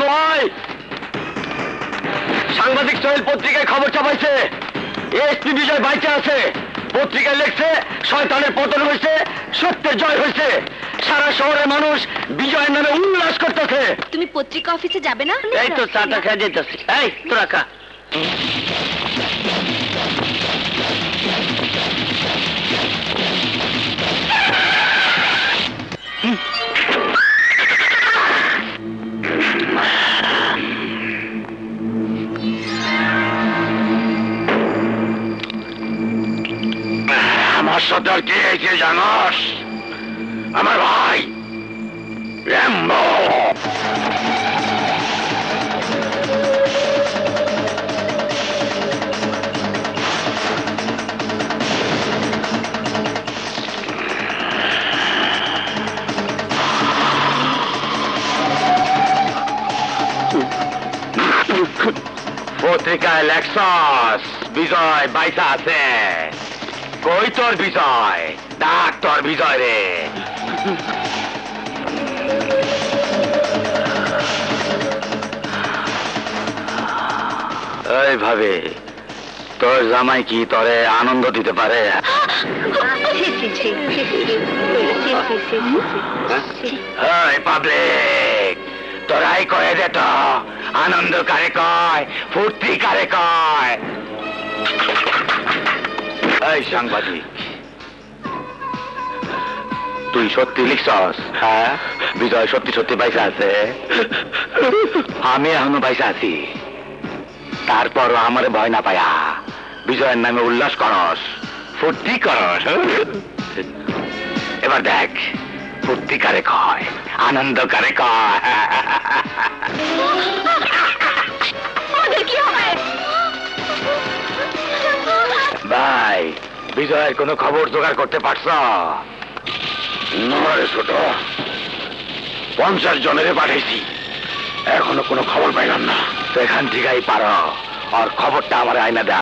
ভাই, সাংবাদিক সোহেল পত্রিকায় খবর ছাপাইছে এসপি বিজয় বাইচে আছে। পত্রিকায় লিখছে শয়তানের পতন হয়েছে, সত্যের জয় হয়েছে। সারা শহরের মানুষ বিজয়ের নামে উল্লাস করতেছে। তুমি পত্রিকা অফিসে যাবে না? এই তো চাটা খেয়ে যেতেছি। এই তোরা খা। আমার সাথে আর কে এসে জানাস? আমার ভাই র্যাম্বো। পত্রিকায় লেখছস বিজয় বাইসা আছে। কই তোর বিজয়? ডাক তোর বিজয় রে। এইভাবে তোর জামাই কি তোরে আনন্দ দিতে পারে? পাবলিক, তোরাই কয়ে দে তো, আনন্দ কারে কয়, ফুর্তি কারে কয়? এই সাংবাদিক, তুই সত্যি লিখছস? হ্যাঁ, বিজয় সত্যি সত্যি পয়সা আছে। আমি এখনো পয়সা আছি, তারপরও আমার ভয় না পায়া বিজয়ের নামে উল্লাস করস, ফুর্তি করস। এবার দেখ ফুর্তি কারে কয়, আনন্দ কারে কয়। ভাই, বিজয়ের কোনো খবর জোগাড় করতে পারছ? নরে ছোট, 50 জনেরে পাঠাইছি, এখনো কোনো খবর পাইলাম না। সেখান থেকেই পারো, আর খবরটা আমার আয়না দা।